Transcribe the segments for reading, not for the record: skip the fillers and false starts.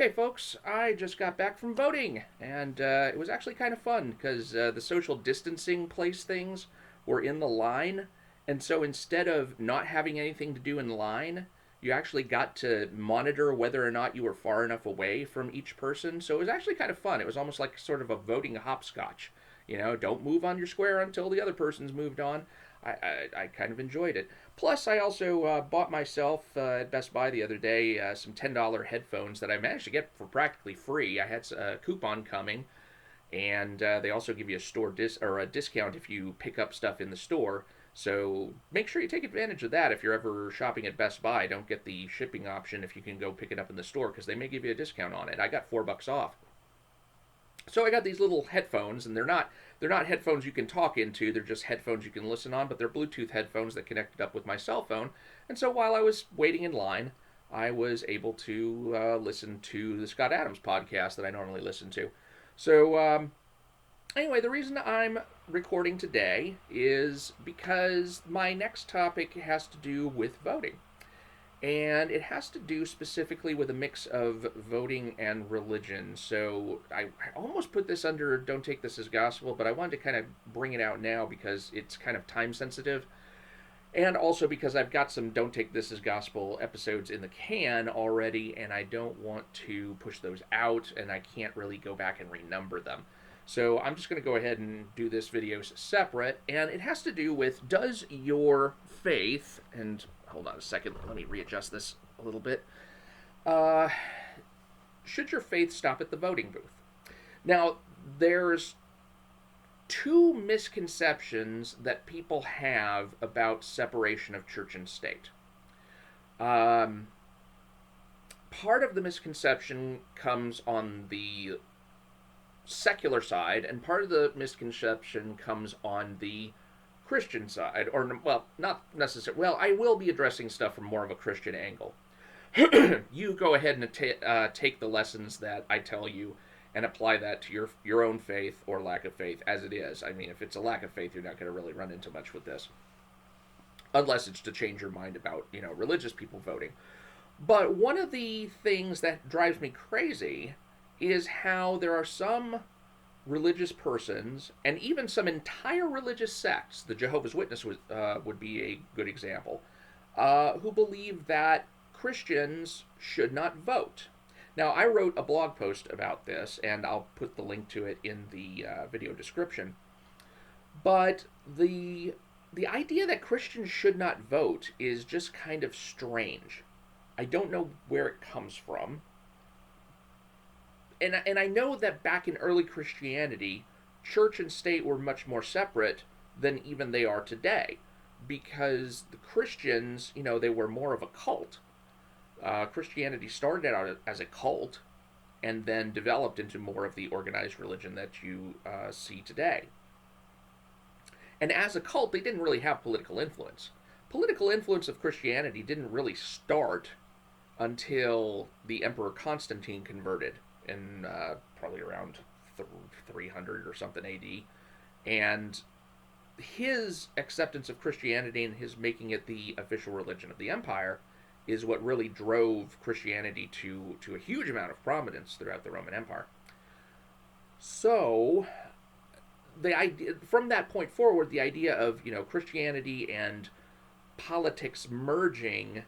Okay, folks, I just got back from voting, and it was actually kind of fun because the social distancing place things were in the line, and so instead of not having anything to do in line, you actually got to monitor whether or not you were far enough away from each person. So it was actually kind of fun. It was almost like sort of a voting hopscotch. Don't move on your square until the other person's moved on. I kind of enjoyed it. Plus, I also bought myself at Best Buy the other day some $10 headphones that I managed to get for practically free. I had a coupon coming, and they also give you a or a discount if you pick up stuff in the store. So make sure you take advantage of that if you're ever shopping at Best Buy. Don't get the shipping option if you can go pick it up in the store because they may give you a discount on it. I got $4 off. So I got these little headphones, and they're not headphones you can talk into. They're just headphones you can listen on, but they're Bluetooth headphones that connected up with my cell phone. And so while I was waiting in line, I was able to listen to the Scott Adams podcast that I normally listen to. So anyway, the reason I'm recording today is because my next topic has to do with voting. And it has to do specifically with a mix of voting and religion. So I almost put this under Don't Take This as Gospel, but I wanted to kind of bring it out now because it's kind of time sensitive. And also because I've got some Don't Take This as Gospel episodes in the can already, and I don't want to push those out, and I can't really go back and renumber them. So I'm just going to go ahead and do this video separate, and it has to do with, does your faith, and hold on a second, let me readjust this a little bit. Should your faith stop at the voting booth? Now, there's two misconceptions that people have about separation of church and state. Part of the misconception comes on the secular side, and part of the misconception comes on the Christian side, or, well, not necessarily. Well, I will be addressing stuff from more of a Christian angle. You go ahead and take the lessons that I tell you and apply that to your own faith or lack of faith as it is. I mean, if it's a lack of faith, you're not going to really run into much with this, unless it's to change your mind about, religious people voting. But one of the things that drives me crazy is how there are some religious persons and even some entire religious sects, the Jehovah's Witness would be a good example, who believe that Christians should not vote. Now, I wrote a blog post about this, and I'll put the link to it in the video description. But the idea that Christians should not vote is just kind of strange. I don't know where it comes from. And I know that back in early Christianity, church and state were much more separate than even they are today, because the Christians, they were more of a cult. Christianity started out as a cult and then developed into more of the organized religion that you see today. And as a cult, they didn't really have political influence. Political influence of Christianity didn't really start until the Emperor Constantine converted in probably around 300 or something AD. And his acceptance of Christianity and his making it the official religion of the empire is what really drove Christianity to a huge amount of prominence throughout the Roman Empire. So, the idea, from that point forward, the idea of Christianity and politics merging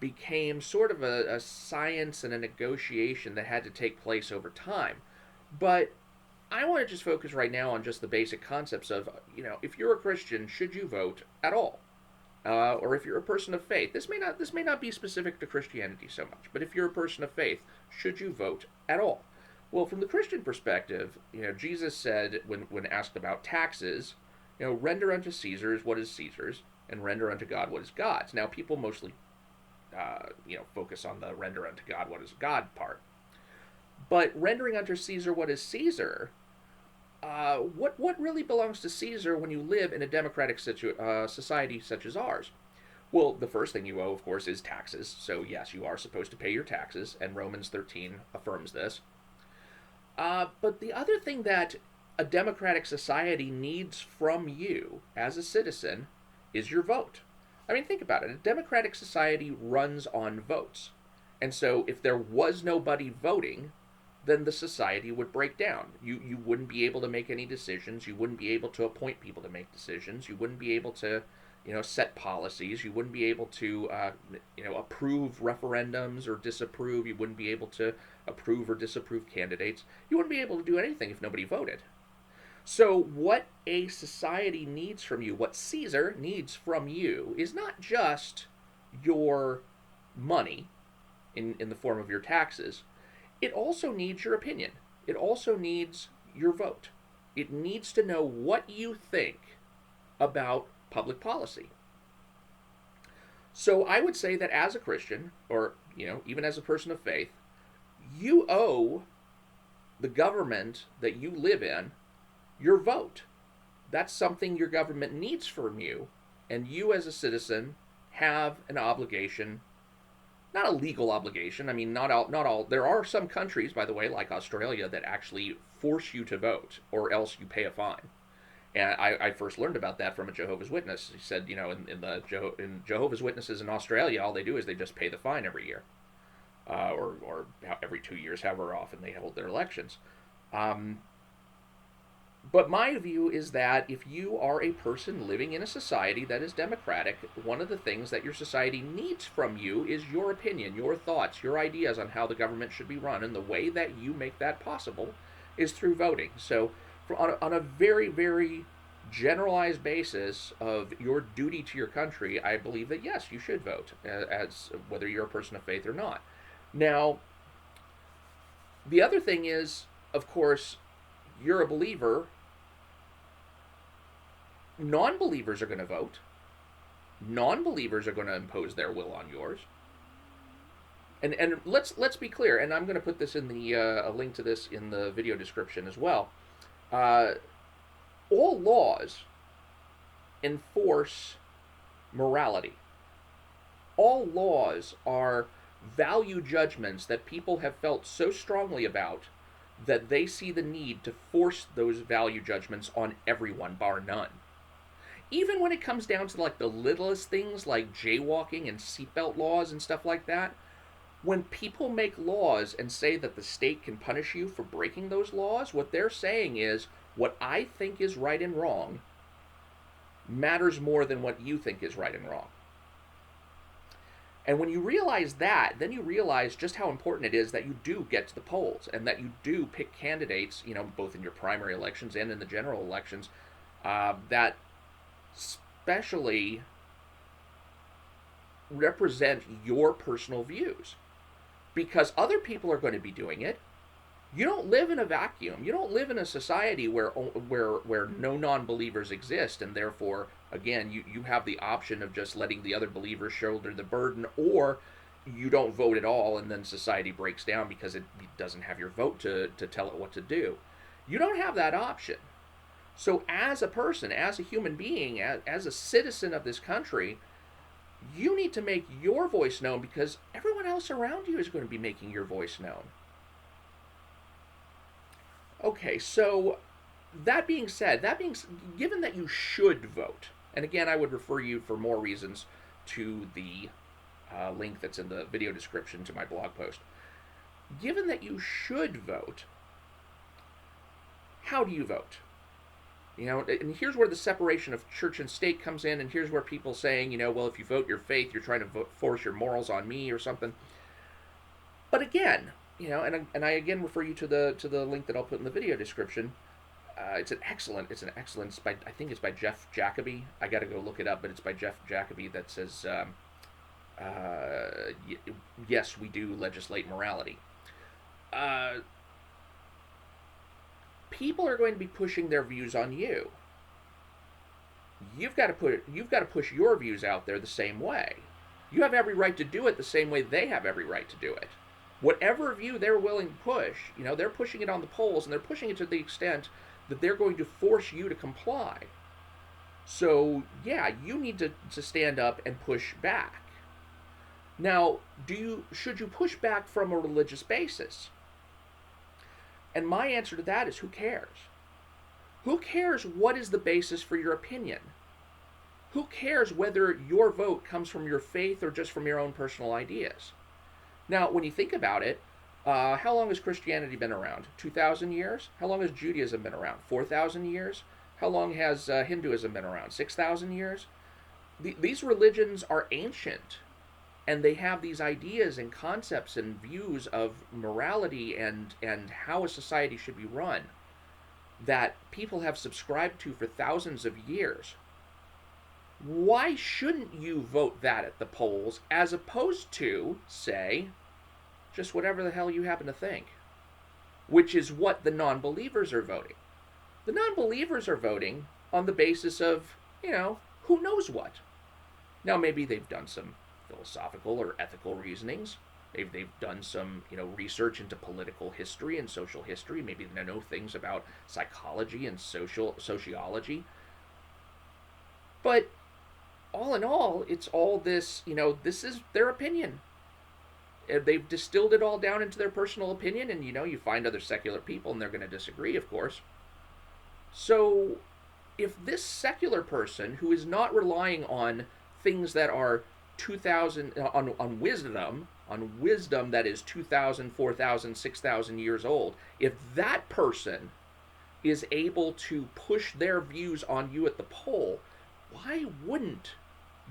became sort of a science and a negotiation that had to take place over time. But I want to just focus right now on just the basic concepts of, if you're a Christian, should you vote at all? Or if you're a person of faith, this may not be specific to Christianity so much, but if you're a person of faith, should you vote at all? Well, from the Christian perspective, Jesus said when asked about taxes, render unto Caesar's what is Caesar's, and render unto God what is God's. Now, people mostly focus on the render unto God what is God part. But rendering unto Caesar what is Caesar, what really belongs to Caesar when you live in a democratic society such as ours? Well, the first thing you owe, of course, is taxes. So yes, you are supposed to pay your taxes, and Romans 13 affirms this. But the other thing that a democratic society needs from you as a citizen is your vote. I mean, think about it. A democratic society runs on votes. And so if there was nobody voting, then the society would break down. You wouldn't be able to make any decisions. You wouldn't be able to appoint people to make decisions. You wouldn't be able to, set policies. You wouldn't be able to, approve referendums or disapprove. You wouldn't be able to approve or disapprove candidates. You wouldn't be able to do anything if nobody voted. So what a society needs from you, what Caesar needs from you, is not just your money in the form of your taxes. It also needs your opinion. It also needs your vote. It needs to know what you think about public policy. So I would say that as a Christian, or even as a person of faith, you owe the government that you live in your vote. That's something your government needs from you, and you as a citizen have an obligation. Not a legal obligation. I mean, not all. There are some countries, by the way, like Australia, that actually force you to vote, or else you pay a fine. And I first learned about that from a Jehovah's Witness. He said, in Jehovah's Witnesses in Australia, all they do is they just pay the fine every year, or every 2 years, however often they hold their elections. But my view is that if you are a person living in a society that is democratic, one of the things that your society needs from you is your opinion, your thoughts, your ideas on how the government should be run. And the way that you make that possible is through voting. So on a very, very generalized basis of your duty to your country, I believe that yes, you should vote, as whether you're a person of faith or not. Now, the other thing is, of course, you're a believer. Non-believers are going to vote. Non-believers are going to impose their will on yours. And let's be clear. And I'm going to put this in the a link to this in the video description as well. All laws enforce morality. All laws are value judgments that people have felt so strongly about that they see the need to force those value judgments on everyone, bar none. Even when it comes down to like the littlest things like jaywalking and seatbelt laws and stuff like that, when people make laws and say that the state can punish you for breaking those laws, what they're saying is, what I think is right and wrong matters more than what you think is right and wrong. And when you realize that, then you realize just how important it is that you do get to the polls and that you do pick candidates, both in your primary elections and in the general elections, that especially represent your personal views. Because other people are going to be doing it. You don't live in a vacuum. You don't live in a society where no non-believers exist, and therefore, again, you have the option of just letting the other believers shoulder the burden, or you don't vote at all, and then society breaks down because it doesn't have your vote to tell it what to do. You don't have that option. So as a person, as a human being, as a citizen of this country, you need to make your voice known because everyone else around you is going to be making your voice known. Okay, so that being said, given that you should vote, and again, I would refer you for more reasons to the link that's in the video description to my blog post. Given that you should vote, how do you vote? And here's where the separation of church and state comes in, and here's where people saying, well, if you vote your faith, you're trying to force your morals on me or something. But again, and I again refer you to the link that I'll put in the video description. It's an excellent. I think it's by Jeff Jacoby. I got to go look it up, but it's by Jeff Jacoby that says, yes, we do legislate morality. People are going to be pushing their views on you. You've got to push your views out there the same way. You have every right to do it the same way they have every right to do it. Whatever view they're willing to push, they're pushing it on the polls, and they're pushing it to the extent that they're going to force you to comply. So, yeah, you need to stand up and push back. Now, should you push back from a religious basis? And my answer to that is, who cares? Who cares what is the basis for your opinion? Who cares whether your vote comes from your faith or just from your own personal ideas? Now, when you think about it, how long has Christianity been around? 2,000 years? How long has Judaism been around? 4,000 years? How long has Hinduism been around? 6,000 years? These religions are ancient, and they have these ideas and concepts and views of morality and how a society should be run that people have subscribed to for thousands of years. Why shouldn't you vote that at the polls as opposed to, say, just whatever the hell you happen to think? Which is what the non believers are voting. The non believers are voting on the basis of, who knows what. Now, maybe they've done some philosophical or ethical reasonings. Maybe they've done some, research into political history and social history. Maybe they know things about psychology and sociology. But all in all, it's all this, this is their opinion. They've distilled it all down into their personal opinion, and, you find other secular people, and they're going to disagree, of course. So, if this secular person, who is not relying on things that are 2,000, on wisdom that is 2,000, 4,000, 6,000 years old, if that person is able to push their views on you at the poll, why wouldn't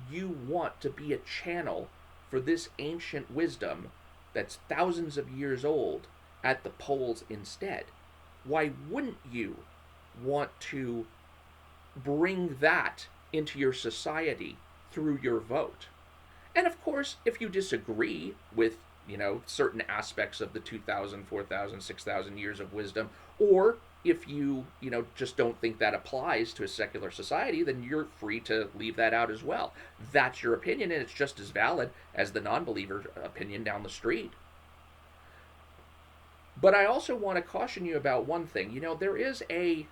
you want to be a channel for this ancient wisdom that's thousands of years old at the polls instead? Why wouldn't you want to bring that into your society through your vote? And of course, if you disagree with, certain aspects of the 2,000, 4,000, 6,000 years of wisdom, or if you, just don't think that applies to a secular society, then you're free to leave that out as well. That's your opinion, and it's just as valid as the non-believer opinion down the street. But I also want to caution you about one thing. There is a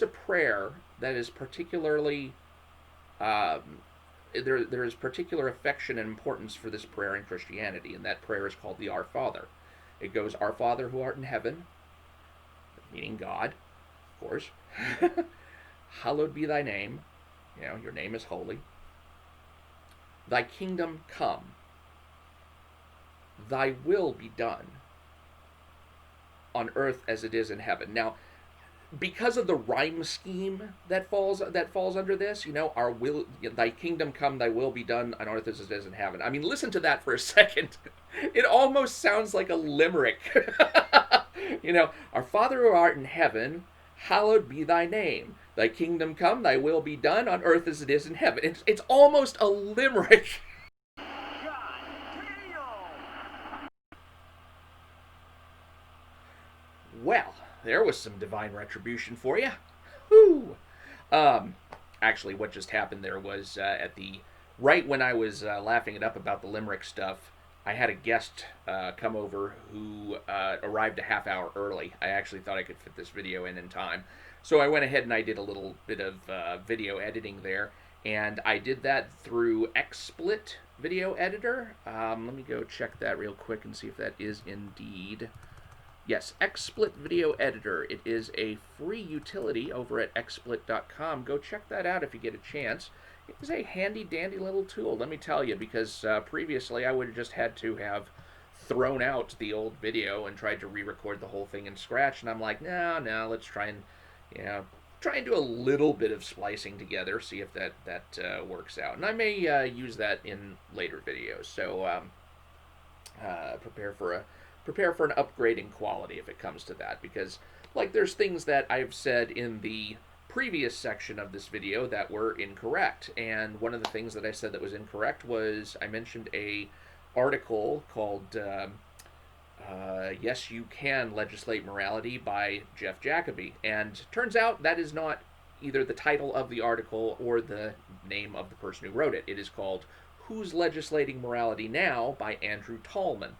prayer that is particularly there is particular affection and importance for this prayer in Christianity, and that prayer is called the Our Father. It goes, Our Father who art in heaven, meaning God, of course. Hallowed be thy name. Your name is holy. Thy kingdom come. Thy will be done on earth as it is in heaven. Now, because of the rhyme scheme that falls under this, our will, thy kingdom come, thy will be done on earth as it is in heaven. I mean, listen to that for a second. It almost sounds like a limerick. Our Father who art in heaven, hallowed be thy name. Thy kingdom come, thy will be done on earth as it is in heaven. It's almost a limerick. Well, there was some divine retribution for you. Whoo! Actually, what just happened there was right when I was laughing it up about the limerick stuff, I had a guest come over who arrived a half hour early. I actually thought I could fit this video in time. So I went ahead and I did a little bit of video editing there. And I did that through XSplit Video Editor. Let me go check that real quick and see if that is indeed... Yes, XSplit Video Editor. It is a free utility over at xsplit.com. Go check that out if you get a chance. It is a handy-dandy little tool, let me tell you, because previously I would have just had to have thrown out the old video and tried to re-record the whole thing in Scratch, and I'm like, no, let's try and, do a little bit of splicing together, see if that works out. And I may use that in later videos, so prepare for an upgrade in quality if it comes to that, because there's things that I've said in the previous section of this video that were incorrect, and one of the things that I said that was incorrect was I mentioned a article called Yes You Can Legislate Morality by Jeff Jacoby, and turns out that is not either the title of the article or the name of the person who wrote it. It is called Who's Legislating Morality Now by Andrew Tallman.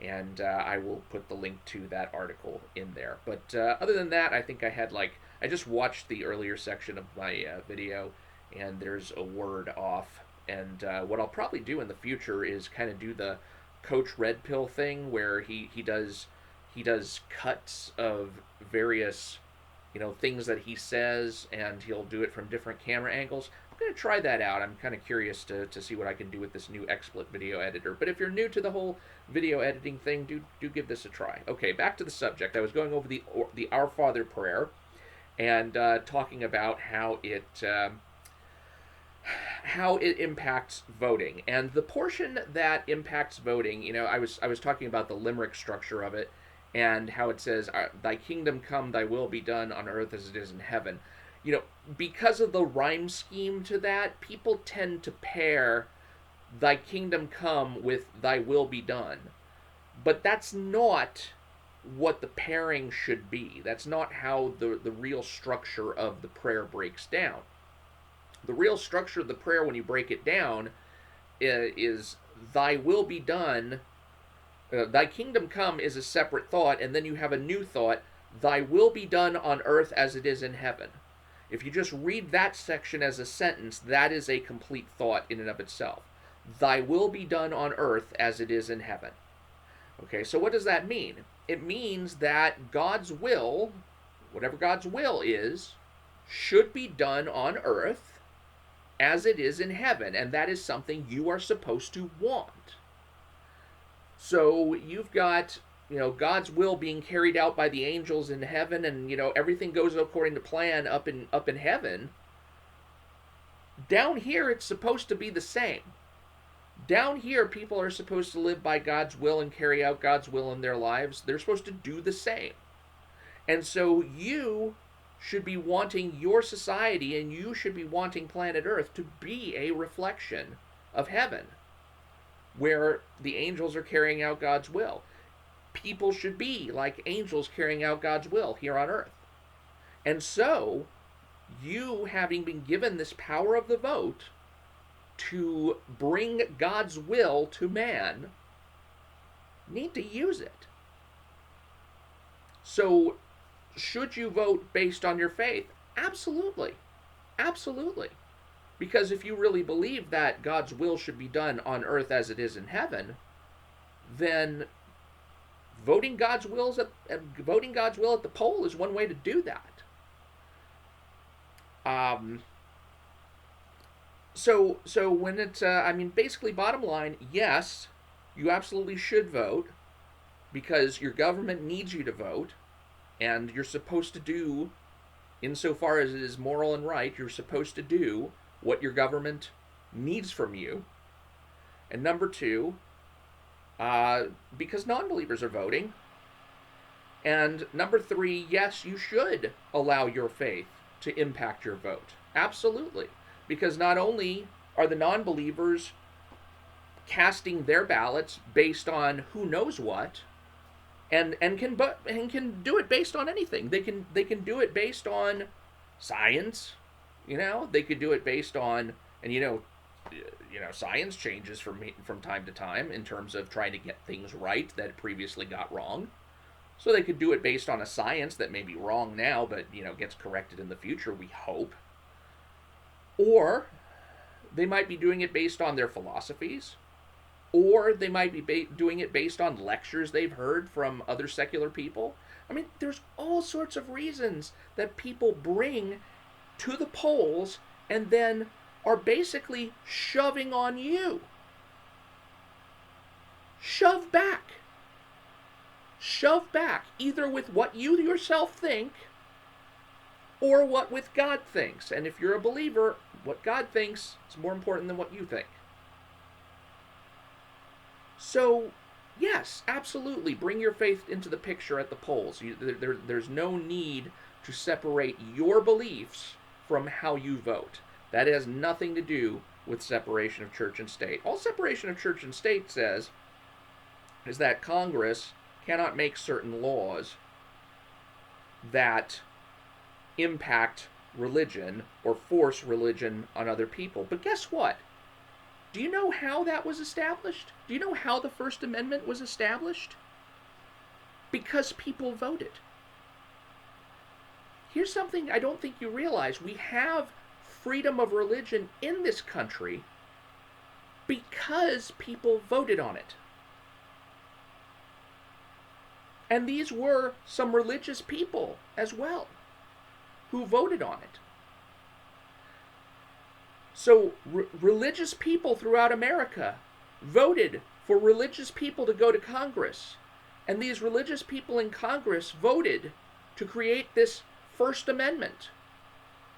And I will put the link to that article in there. But other than that, I think I just watched the earlier section of my video, and there's a word off. And what I'll probably do in the future is kind of do the Coach Red Pill thing, where he does cuts of various things that he says, and he'll do it from different camera angles. going to try that out. I'm kind of curious to see what I can do with this new XSplit video editor. But if you're new to the whole video editing thing, do give this a try. Okay, back to the subject. I was going over the Our Father prayer and talking about how it impacts voting. And the portion that impacts voting, I was talking about the limerick structure of it and how it says, "Thy kingdom come, thy will be done on earth as it is in heaven." Because of the rhyme scheme to that, people tend to pair "thy kingdom come" with "thy will be done." But that's not what the pairing should be. That's not how the real structure of the prayer breaks down. The real structure of the prayer, when you break it down, is "thy will be done." "Thy kingdom come" is a separate thought, and then you have a new thought, "thy will be done on earth as it is in heaven." If you just read that section as a sentence, that is a complete thought in and of itself. "Thy will be done on earth as it is in heaven." Okay, so what does that mean? It means that God's will, whatever God's will is, should be done on earth as it is in heaven, and that is something you are supposed to want. So you've got God's will being carried out by the angels in heaven, and everything goes according to plan up in heaven. Down here it's supposed to be the same. Down here people are supposed to live by God's will and carry out God's will in their lives. They're supposed to do the same. And so you should be wanting your society, and you should be wanting planet Earth to be a reflection of heaven, where the angels are carrying out God's will. People should be like angels carrying out God's will here on earth. And so, you, having been given this power of the vote to bring God's will to man, need to use it. So, should you vote based on your faith? Absolutely. Absolutely. Because if you really believe that God's will should be done on earth as it is in heaven, then voting God's will at the poll is one way to do that. So when it's basically, bottom line, yes, you absolutely should vote because your government needs you to vote, and you're supposed to do, insofar as it is moral and right, you're supposed to do what your government needs from you. And number two, because non-believers are voting. And number three, yes, you should allow your faith to impact your vote. Absolutely. Because not only are the non-believers casting their ballots based on who knows what, and can do it based on anything. They can do it based on science. They could do it based on, and science changes from time to time in terms of trying to get things right that previously got wrong. So they could do it based on a science that may be wrong now, but gets corrected in the future, we hope. Or they might be doing it based on their philosophies, or they might be doing it based on lectures they've heard from other secular people. There's all sorts of reasons that people bring to the polls and then are basically shoving on you. Shove back, either with what you yourself think or what with God thinks. And if you're a believer, what God thinks is more important than what you think. So, yes, absolutely, bring your faith into the picture at the polls. There's no need to separate your beliefs from how you vote. That has nothing to do with separation of church and state. All separation of church and state says is that Congress cannot make certain laws that impact religion or force religion on other people. But guess what? Do you know how that was established? Do you know how the First Amendment was established? Because people voted. Here's something I don't think you realize. We have freedom of religion in this country because people voted on it. And these were some religious people as well who voted on it. So religious people throughout America voted for religious people to go to Congress. And these religious people in Congress voted to create this First Amendment.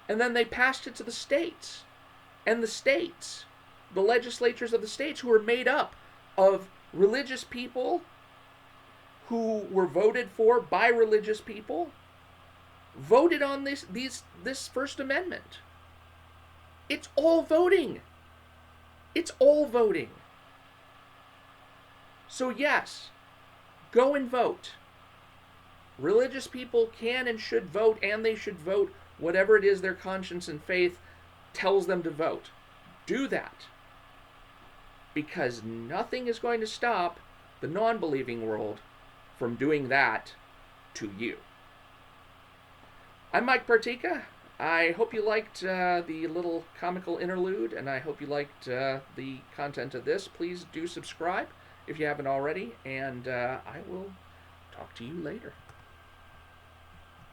And then they passed it to the states. And the states, the legislatures of the states, who were made up of religious people who were voted for by religious people, voted on this First Amendment. It's all voting. It's all voting. So yes, go and vote. Religious people can and should vote, and they should vote whatever it is their conscience and faith tells them to vote. Do that. Because nothing is going to stop the non-believing world from doing that to you. I'm Mike Partika. I hope you liked the little comical interlude, and I hope you liked the content of this. Please do subscribe if you haven't already, and I will talk to you later.